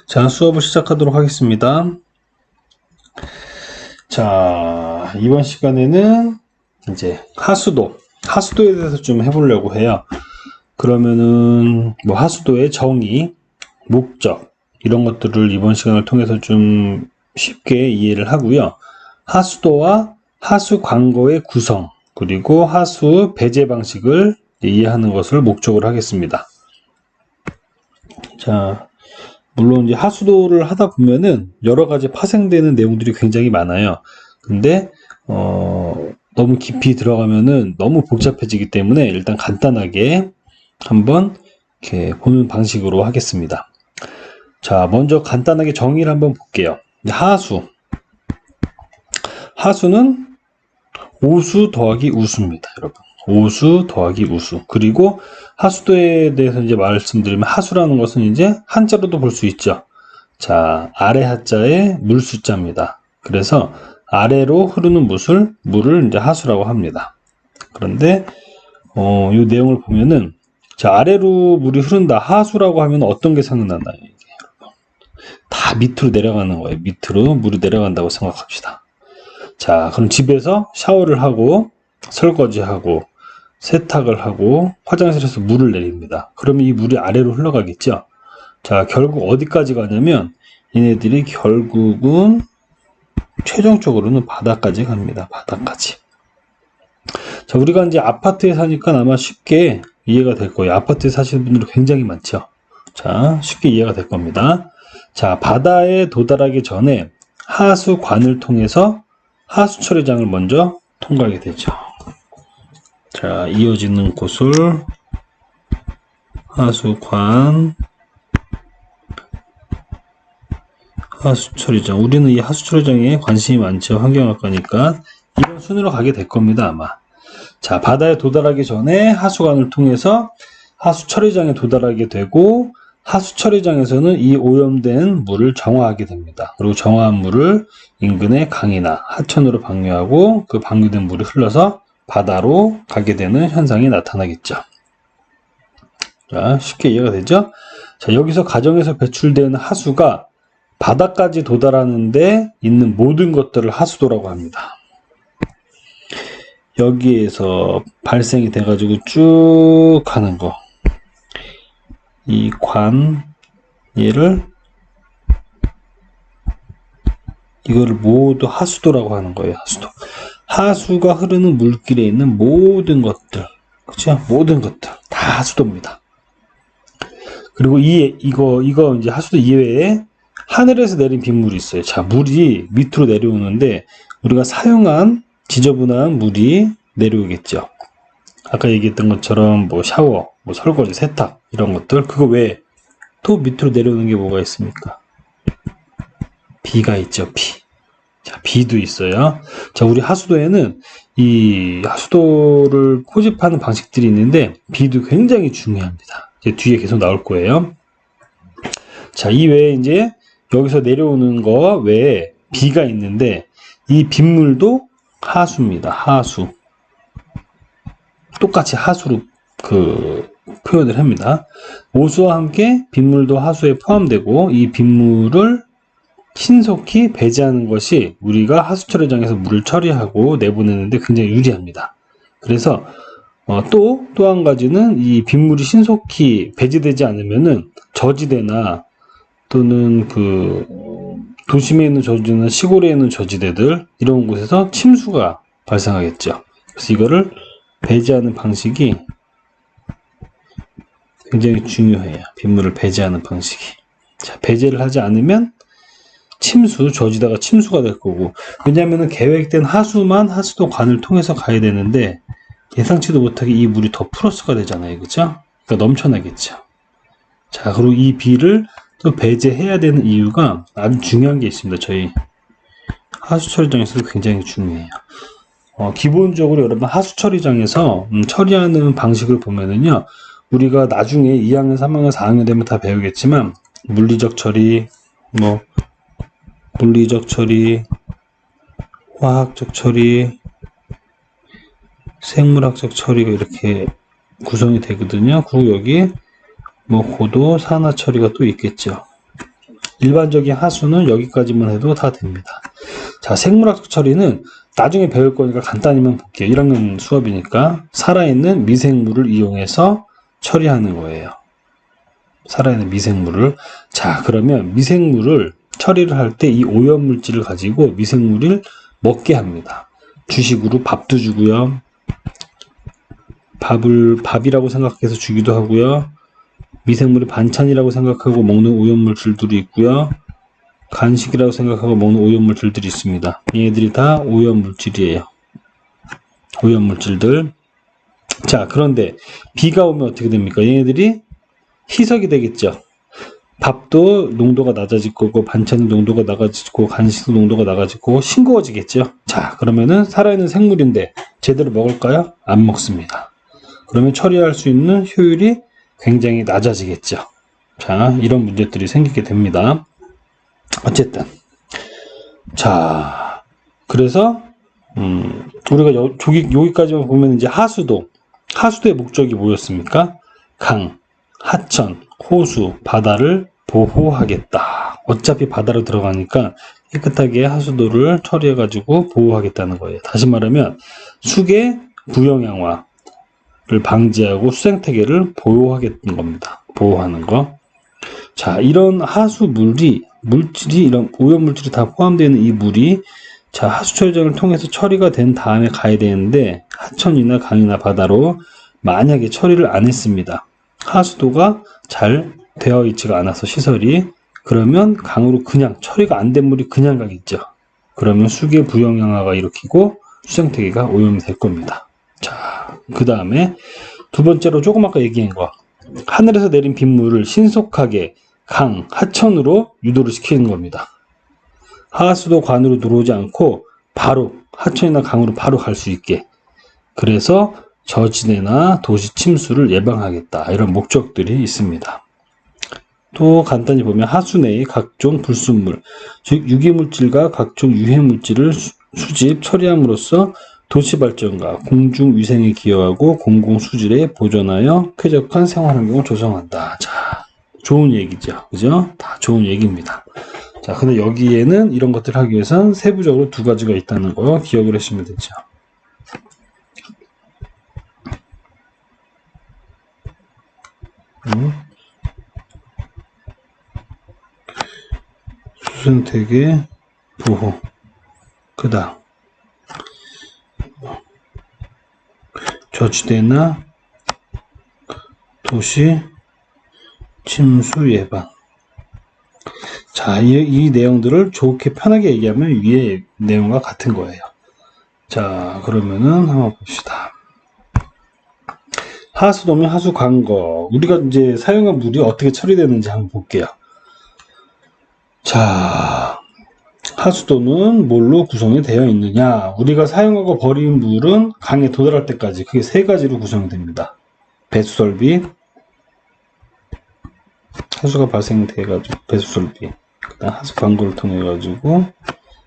자, 수업을 시작하도록 하겠습니다. 자, 이번 시간에는 이제 하수도에 대해서 좀 해보려고 해요. 그러면은 뭐 하수도의 정의, 목적 이런 것들을 이번 시간을 통해서 좀 쉽게 이해를 하고요. 하수도와 하수 관거의 구성, 그리고 하수 배제 방식을 이해하는 것을 목적으로 하겠습니다. 자, 물론 이제 하수도를 하다 보면은 여러 가지 파생되는 내용들이 굉장히 많아요. 근데 너무 깊이 들어가면은 너무 복잡해지기 때문에 일단 간단하게 한번 이렇게 보는 방식으로 하겠습니다. 자, 먼저 간단하게 정의를 한번 볼게요. 하수는 오수 더하기 우수입니다, 여러분. 오수 더하기 우수. 그리고 하수도에 대해서 이제 말씀드리면 하수라는 것은 이제 한자로도 볼 수 있죠. 자, 아래 하자에 물수자입니다. 그래서 아래로 흐르는 물을 이제 하수라고 합니다. 그런데 이 내용을 보면은 자, 아래로 물이 흐른다. 하수라고 하면 어떤 게 생각나나요? 이게 다 밑으로 내려가는 거예요. 밑으로 물이 내려간다고 생각합시다. 자, 그럼 집에서 샤워를 하고 설거지하고 세탁을 하고 화장실에서 물을 내립니다. 그러면 이 물이 아래로 흘러가겠죠. 자, 결국 어디까지 가냐면 얘네들이 결국은 최종적으로는 바다까지 갑니다. 바다까지. 자, 우리가 이제 아파트에 사니까 아마 쉽게 이해가 될 거예요. 아파트에 사시는 분들이 굉장히 많죠. 자, 쉽게 이해가 될 겁니다. 자, 바다에 도달하기 전에 하수관을 통해서 하수 처리장을 먼저 통과하게 되죠. 자, 이어지는 곳을 하수관, 하수처리장. 우리는 이 하수처리장에 관심이 많죠. 환경학과니까 이런 순으로 가게 될 겁니다, 아마. 자, 바다에 도달하기 전에 하수관을 통해서 하수처리장에 도달하게 되고 하수처리장에서는 이 오염된 물을 정화하게 됩니다. 그리고 정화한 물을 인근의 강이나 하천으로 방류하고 그 방류된 물이 흘러서 바다로 가게 되는 현상이 나타나겠죠. 자, 쉽게 이해가 되죠? 자, 여기서 가정에서 배출되는 하수가 바다까지 도달하는 데 있는 모든 것들을 하수도라고 합니다. 여기에서 발생이 돼가지고 쭉 가는 거. 이 이거를 모두 하수도라고 하는 거예요. 하수도. 하수가 흐르는 물길에 있는 모든 것들. 그죠? 모든 것들. 다 하수도입니다. 그리고 이거 이제 하수도 이외에 하늘에서 내린 빗물이 있어요. 자, 물이 밑으로 내려오는데 우리가 사용한 지저분한 물이 내려오겠죠. 아까 얘기했던 것처럼 뭐 샤워, 뭐 설거지, 세탁 이런 것들. 그거 외에 또 밑으로 내려오는 게 뭐가 있습니까? 비가 있죠. 비. 자, 비도 있어요. 자, 우리 하수도에는 이 하수도를 포집하는 방식들이 있는데 비도 굉장히 중요합니다. 이제 뒤에 계속 나올 거예요. 자, 이 외에 이제 여기서 내려오는 거 외에 비가 있는데 이 빗물도 하수입니다. 하수. 똑같이 하수로 표현을 합니다. 오수와 함께 빗물도 하수에 포함되고 이 빗물을 신속히 배제하는 것이 우리가 하수처리장에서 물을 처리하고 내보내는데 굉장히 유리합니다. 그래서 또 한 가지는 이 빗물이 신속히 배제되지 않으면은 저지대나 또는 도심에 있는 저지대나 시골에 있는 저지대들 이런 곳에서 침수가 발생하겠죠. 그래서 이거를 배제하는 방식이 굉장히 중요해요. 빗물을 배제하는 방식이. 자, 배제를 하지 않으면 저지대가 침수가 될 거고, 왜냐하면 계획된 하수만 하수도관을 통해서 가야 되는데 예상치도 못하게 이 물이 더 플러스가 되잖아요. 그죠? 그러니까 넘쳐나겠죠. 자, 그리고 이 비를 또 배제해야 되는 이유가 아주 중요한 게 있습니다. 저희 하수처리장에서도 굉장히 중요해요. 기본적으로 여러분 하수처리장에서 처리하는 방식을 보면은요, 우리가 나중에 2학년, 3학년, 4학년 되면 다 배우겠지만 물리적 처리, 화학적 처리, 생물학적 처리가 이렇게 구성이 되거든요. 그리고 여기 뭐 고도, 산화 처리가 또 있겠죠. 일반적인 하수는 여기까지만 해도 다 됩니다. 자, 생물학적 처리는 나중에 배울 거니까 간단히만 볼게요. 1학년 수업이니까 살아있는 미생물을 이용해서 처리하는 거예요. 살아있는 미생물을. 자, 그러면 미생물을 처리를 할 때 이 오염물질을 가지고 미생물을 먹게 합니다. 주식으로 밥도 주고요. 밥이라고 생각해서 주기도 하고요. 미생물이 반찬이라고 생각하고 먹는 오염물질들이 있고요. 간식이라고 생각하고 먹는 오염물질들이 있습니다. 얘네들이 다 오염물질이에요. 오염물질들. 자, 그런데 비가 오면 어떻게 됩니까? 얘네들이 희석이 되겠죠. 밥도 농도가 낮아질 거고, 반찬의 농도가 낮아지고, 간식도 농도가 낮아지고, 싱거워지겠죠. 자, 그러면은 살아있는 생물인데 제대로 먹을까요? 안 먹습니다. 그러면 처리할 수 있는 효율이 굉장히 낮아지겠죠. 자, 이런 문제들이 생기게 됩니다. 어쨌든. 자, 그래서, 우리가 여기까지만 보면 이제 하수도의 목적이 뭐였습니까? 강, 하천, 호수, 바다를 보호하겠다. 어차피 바다로 들어가니까 깨끗하게 하수도를 처리해가지고 보호하겠다는 거예요. 다시 말하면, 수계 부영양화를 방지하고 수생태계를 보호하겠다는 겁니다. 보호하는 거. 자, 이런 하수물질이, 이런 오염물질이 다 포함되어 있는 이 물이, 자, 하수처리장을 통해서 처리가 된 다음에 가야 되는데, 하천이나 강이나 바다로 만약에 처리를 안 했습니다. 하수도가 잘 되어 있지가 않아서 시설이, 그러면 강으로 그냥 처리가 안 된 물이 그냥 가겠죠. 그러면 수계 부영양화가 일으키고 수생태계가 오염이 될 겁니다. 자, 그 다음에 두 번째로 조금 아까 얘기한 거, 하늘에서 내린 빗물을 신속하게 강, 하천으로 유도를 시키는 겁니다. 하수도 관으로 들어오지 않고 바로 하천이나 강으로 바로 갈 수 있게. 그래서 저지대나 도시 침수를 예방하겠다. 이런 목적들이 있습니다. 또 간단히 보면 하수 내의 각종 불순물, 즉 유기물질과 각종 유해물질을 수집, 처리함으로써 도시 발전과 공중 위생에 기여하고 공공 수질에 보존하여 쾌적한 생활 환경을 조성한다. 자, 좋은 얘기죠. 그죠? 다 좋은 얘기입니다. 자, 근데 여기에는 이런 것들을 하기 위해서는 세부적으로 두 가지가 있다는 거 기억을 하시면 되죠. 수생태계 보호. 그 다음 저지대나 도시 침수 예방. 자, 이 내용들을 좋게 편하게 얘기하면 위에 내용과 같은 거예요. 자, 그러면은 한번 봅시다. 하수도면 하수 관거. 우리가 이제 사용한 물이 어떻게 처리되는지 한번 볼게요. 자, 하수도는 뭘로 구성이 되어 있느냐? 우리가 사용하고 버린 물은 강에 도달할 때까지 크게 세 가지로 구성됩니다. 배수설비, 하수가 발생돼가지고 배수설비, 그다음 하수 관고를 통해 가지고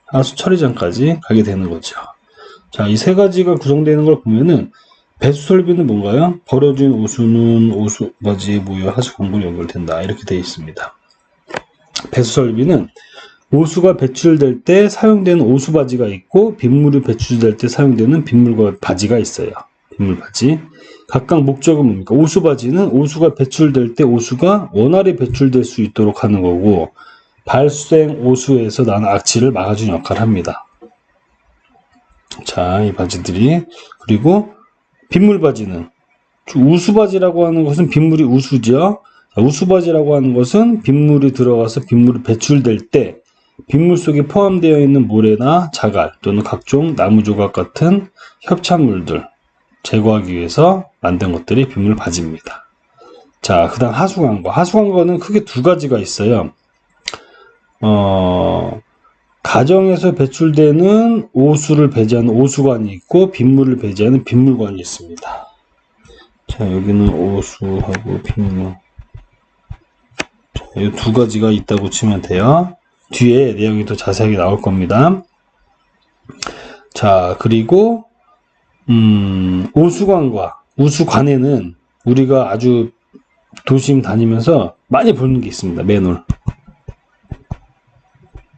하수 처리장까지 가게 되는 거죠. 자, 이 세 가지가 구성되는 걸 보면은 배수설비는 뭔가요? 버려진 오수는 오수바지에 모여 하수 관고로 연결된다. 이렇게 되어 있습니다. 배수설비는 오수가 배출될 때 사용되는 오수바지가 있고 빗물이 배출될 때 사용되는 빗물과 바지가 있어요. 빗물바지. 각각 목적은 뭡니까? 오수바지는 오수가 배출될 때 오수가 원활히 배출될 수 있도록 하는 거고, 발생 오수에서 나는 악취를 막아주는 역할을 합니다. 자, 이 바지들이. 그리고 빗물바지는, 우수바지라고 하는 것은 빗물이 우수죠. 우수바지라고 하는 것은 빗물이 들어가서 빗물이 배출될 때 빗물 속에 포함되어 있는 모래나 자갈 또는 각종 나무 조각 같은 협찬물들 제거하기 위해서 만든 것들이 빗물바지입니다. 자, 그 다음 하수관거. 하수관거는 크게 두 가지가 있어요. 가정에서 배출되는 오수를 배제하는 오수관이 있고 빗물을 배제하는 빗물관이 있습니다. 자, 여기는 오수하고 빗물. 이 두 가지가 있다고 치면 돼요. 뒤에 내용이 더 자세하게 나올 겁니다. 자, 그리고 오수관과 우수관에는 우리가 아주 도심 다니면서 많이 보는 게 있습니다. 매놀.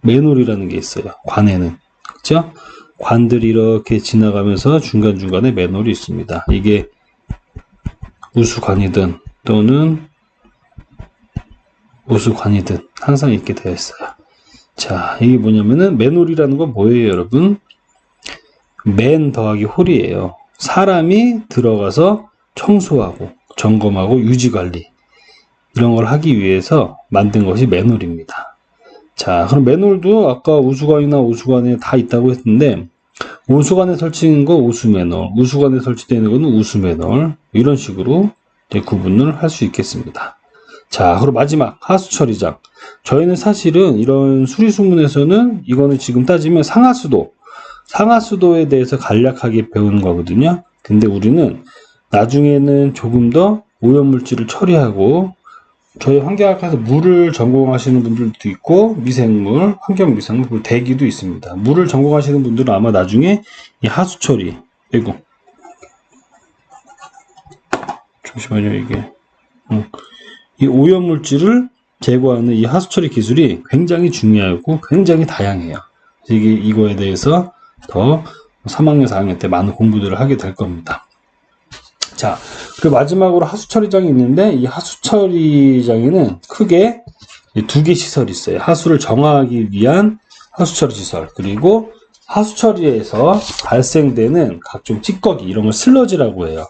매놀이라는 게 있어요. 관에는. 그죠? 관들이 이렇게 지나가면서 중간중간에 매놀이 있습니다. 이게 우수관이든 또는 우수관이든 항상 있게 되어 있어요. 자, 이게 뭐냐면은 매놀이라는 건 뭐예요, 여러분? 맨 더하기 홀이에요. 사람이 들어가서 청소하고 점검하고 유지관리 이런 걸 하기 위해서 만든 것이 매놀입니다. 자, 그럼 매놀도 아까 우수관이나 오수관에 다 있다고 했는데 오수관에 설치된 거 오수매놀, 우수관에 설치되는 거는 우수매놀 이런 식으로 이제 구분을 할 수 있겠습니다. 자, 그리고 마지막 하수처리장. 저희는 사실은 이런 수리수문에서는 이거는 지금 따지면 상하수도에 대해서 간략하게 배우는 거거든요. 근데 우리는 나중에는 조금 더 오염물질을 처리하고 저희 환경학과에서 물을 전공하시는 분들도 있고 미생물, 환경미생물, 그리고 대기도 있습니다. 물을 전공하시는 분들은 아마 나중에 이 하수처리, 아이고 잠시만요 이게 이 오염물질을 제거하는 이 하수처리 기술이 굉장히 중요하고 굉장히 다양해요. 이거에 대해서 더 3학년, 4학년 때 많은 공부들을 하게 될 겁니다. 자, 그 마지막으로 하수처리장이 있는데 이 하수처리장에는 크게 두 개 시설이 있어요. 하수를 정화하기 위한 하수처리 시설, 그리고 하수처리에서 발생되는 각종 찌꺼기 이런 걸 슬러지라고 해요.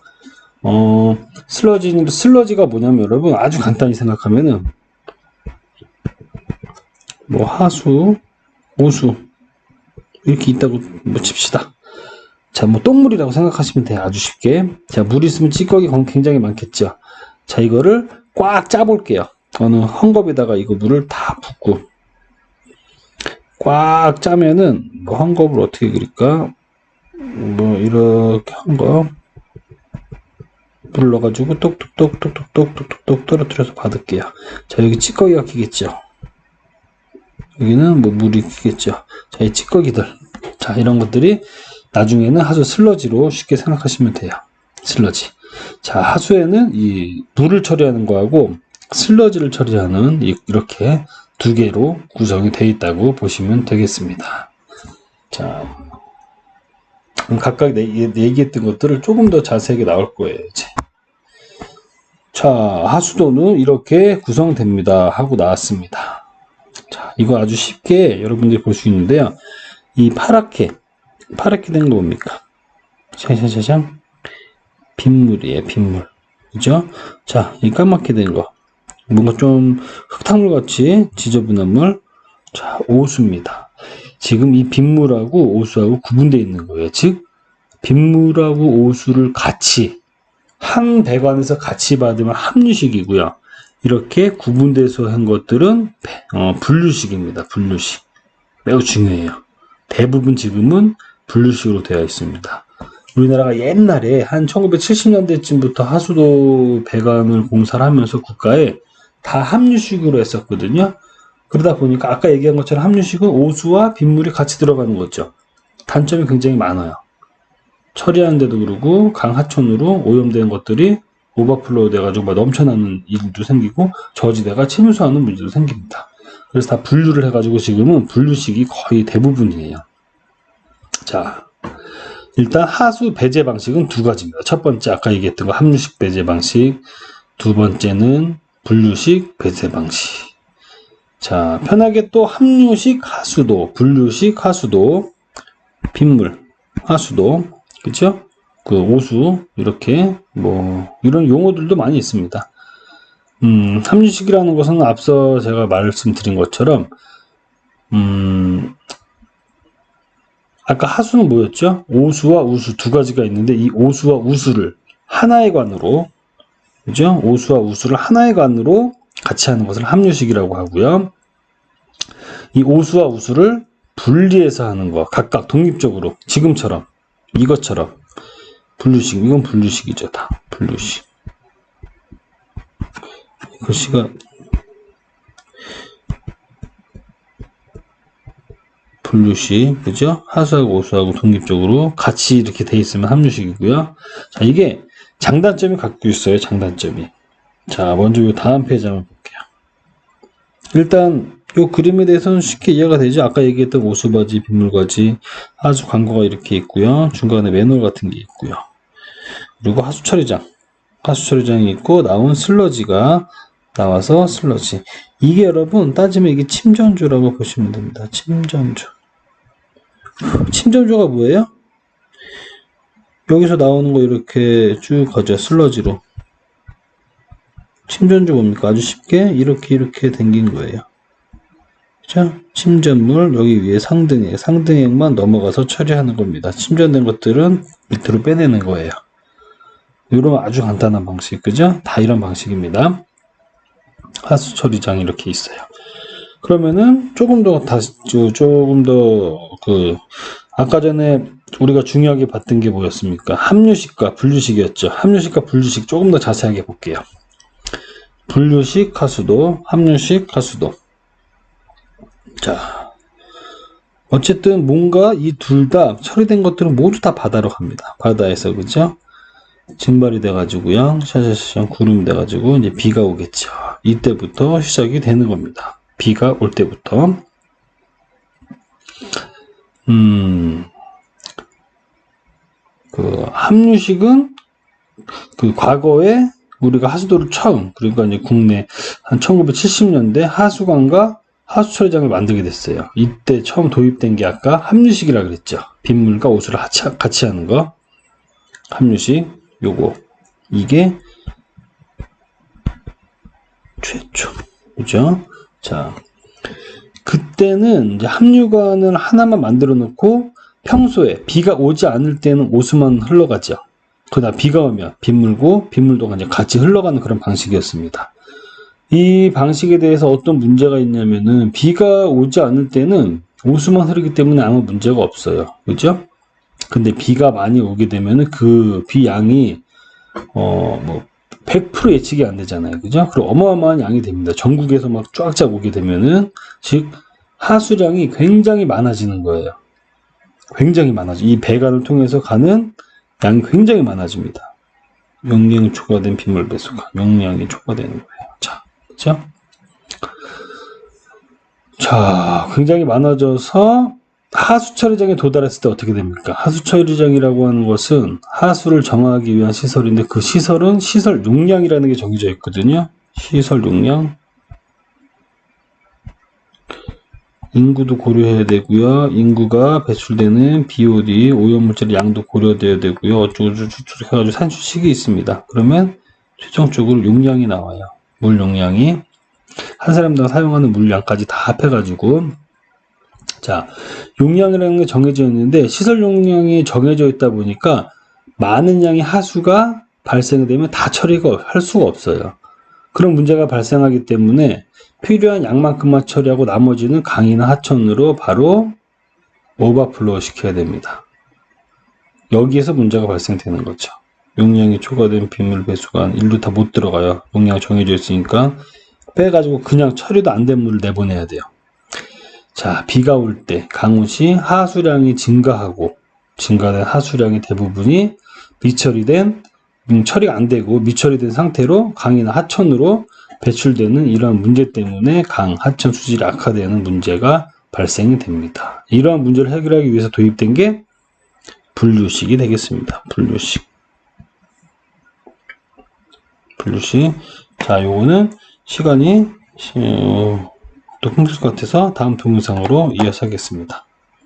슬러지가 뭐냐면 여러분 아주 간단히 생각하면은 뭐 하수, 오수 이렇게 있다고 뭐 칩시다. 자, 뭐 똥물이라고 생각하시면 돼요. 아주 쉽게. 자, 물 있으면 찌꺼기 굉장히 많겠죠. 자, 이거를 꽉 짜볼게요. 어느 헝겊에다가 이거 물을 다 붓고 꽉 짜면은 뭐 헝겊을 어떻게 그릴까? 뭐 이렇게 헝겊 물을 넣어가지고 똑똑똑똑똑똑똑똑 떨어뜨려서 받을게요. 자, 여기 찌꺼기가 끼겠죠. 여기는 뭐 물이 끼겠죠. 자, 이 찌꺼기들. 자, 이런 것들이 나중에는 하수 슬러지로 쉽게 생각하시면 돼요. 슬러지. 자, 하수에는 이 물을 처리하는 거하고 슬러지를 처리하는 이렇게 두 개로 구성이 되어 있다고 보시면 되겠습니다. 자, 각각 얘기했던 것들을 조금 더 자세하게 나올 거예요, 이제. 자, 하수도는 이렇게 구성됩니다. 하고 나왔습니다. 자, 이거 아주 쉽게 여러분들이 볼 수 있는데요. 이 파랗게 된 거 뭡니까? 샤샤샤샹. 빗물이에요, 빗물. 그죠? 자, 이 까맣게 된 거. 뭔가 좀 흙탕물 같이 지저분한 물. 자, 오수입니다. 지금 이 빗물하고 오수하고 구분되어 있는 거예요. 즉, 빗물하고 오수를 같이, 한 배관에서 같이 받으면 함유식이고요. 이렇게 구분돼서 한 것들은 분류식입니다. 분류식. 매우 중요해요. 대부분 지금은 분류식으로 되어 있습니다. 우리나라가 옛날에 한 1970년대쯤부터 하수도 배관을 공사를 하면서 국가에 다 함유식으로 했었거든요. 그러다 보니까 아까 얘기한 것처럼 함유식은 오수와 빗물이 같이 들어가는 거죠. 단점이 굉장히 많아요. 처리하는데도 그러고 강하천으로 오염된 것들이 오버플로우 돼가지고 막 넘쳐나는 일도 생기고 저지대가 침수하는 문제도 생깁니다. 그래서 다 분류를 해가지고 지금은 분류식이 거의 대부분이에요. 자, 일단 하수 배제 방식은 두 가지입니다. 첫 번째 아까 얘기했던 거 함유식 배제 방식, 두 번째는 분류식 배제 방식. 자, 편하게 또 함유식 하수도, 분류식 하수도, 빗물 하수도, 그쵸? 그 오수 이렇게 뭐 이런 용어들도 많이 있습니다. 함유식이라는 것은 앞서 제가 말씀드린 것처럼 아까 하수는 뭐였죠? 오수와 우수 두 가지가 있는데 이 오수와 우수를 하나의 관으로, 그죠? 오수와 우수를 하나의 관으로 같이 하는 것을 함유식이라고 하고요. 이 오수와 우수를 분리해서 하는 거, 각각 독립적으로 지금처럼 이것처럼 분류식, 이건 분류식이죠. 다 분류식. 글씨가 분류식, 그죠? 하수하고 오수하고 독립적으로 같이 이렇게 돼 있으면 함유식이고요. 자, 이게 장단점이 갖고 있어요. 장단점이. 자, 먼저 이 다음 페이지 한번 볼게요. 일단 이 그림에 대해서는 쉽게 이해가 되죠. 아까 얘기했던 오수바지, 빗물과지, 하수 광고가 이렇게 있고요. 중간에 매놀 같은 게 있고요. 그리고 하수 처리장이 있고 나온 슬러지가 나와서 슬러지. 이게 여러분 따지면 이게 침전주라고 보시면 됩니다. 침전주가 뭐예요? 여기서 나오는 거 이렇게 쭉 가죠. 슬러지로. 침전주 뭡니까? 아주 쉽게 이렇게 당긴 거예요. 자, 침전물 여기 위에 상등액만 넘어가서 처리하는 겁니다. 침전된 것들은 밑으로 빼내는 거예요. 이런 아주 간단한 방식, 그죠? 다 이런 방식입니다. 하수 처리장이 이렇게 있어요. 그러면은 조금 더 아까 전에 우리가 중요하게 봤던 게 뭐였습니까? 함유식과 분류식이었죠. 함유식과 분류식 조금 더 자세하게 볼게요. 분류식 하수도, 함유식 하수도. 자, 어쨌든 뭔가 이 둘 다 처리된 것들은 모두 다 바다로 갑니다. 바다에서, 그죠? 증발이 돼가지고요. 샤샤샤 구름이 돼가지고 이제 비가 오겠죠. 이때부터 시작이 되는 겁니다. 비가 올 때부터. 그 함유식은 그 과거에 우리가 하수도를 처음, 그러니까 이제 국내 한 1970년대 하수관과 하수처리장을 만들게 됐어요. 이때 처음 도입된 게 아까 함유식이라 그랬죠. 빗물과 오수를 같이 하는 거. 함유식, 요거. 이게 최초. 그죠? 자, 그때는 이제 함유관을 하나만 만들어 놓고 평소에 비가 오지 않을 때는 오수만 흘러가죠. 그러다 비가 오면 빗물도 이제 같이 흘러가는 그런 방식이었습니다. 이 방식에 대해서 어떤 문제가 있냐면은 비가 오지 않을 때는 오수만 흐르기 때문에 아무 문제가 없어요. 그죠? 근데 비가 많이 오게 되면은 그 비 양이 100% 예측이 안 되잖아요. 그죠? 그리고 어마어마한 양이 됩니다. 전국에서 막 쫙쫙 오게 되면은, 즉, 하수량이 굉장히 많아지는 거예요. 굉장히 많아져. 이 배관을 통해서 가는 양이 굉장히 많아집니다. 용량이 초과된 빗물 배수가, 용량이 초과되는 거예요. 자, 그죠? 자, 굉장히 많아져서 하수처리장에 도달했을 때 어떻게 됩니까? 하수처리장이라고 하는 것은 하수를 정하기 위한 시설인데 그 시설은 시설 용량이라는 게 정해져 있거든요. 시설 용량. 인구도 고려해야 되고요. 인구가 배출되는 BOD, 오염물질의 양도 고려돼야 되고요. 어쩌고저쩌고 해가지고 산출식이 있습니다. 그러면 최종적으로 용량이 나와요. 물 용량이. 한 사람당 사용하는 물량까지 다 합해가지고 자, 용량이라는 게 정해져 있는데 시설 용량이 정해져 있다 보니까 많은 양의 하수가 발생되면 다 처리가 할 수가 없어요. 그런 문제가 발생하기 때문에 필요한 양만큼만 처리하고 나머지는 강이나 하천으로 바로 오버플로우 시켜야 됩니다. 여기에서 문제가 발생되는 거죠. 용량이 초과된 빗물 배수관 일로 다 못 들어가요. 용량이 정해져 있으니까 빼가지고 그냥 처리도 안 된 물을 내보내야 돼요. 자, 비가 올 때 강우시 하수량이 증가된 하수량의 대부분이 처리가 안 되고 미처리된 상태로 강이나 하천으로 배출되는 이러한 문제 때문에 강, 하천 수질이 악화되는 문제가 발생이 됩니다. 이러한 문제를 해결하기 위해서 도입된 게 분류식이 되겠습니다. 분류식. 자, 요거는 시간이 또 힘들 것 같아서 다음 동영상으로 이어서 하겠습니다.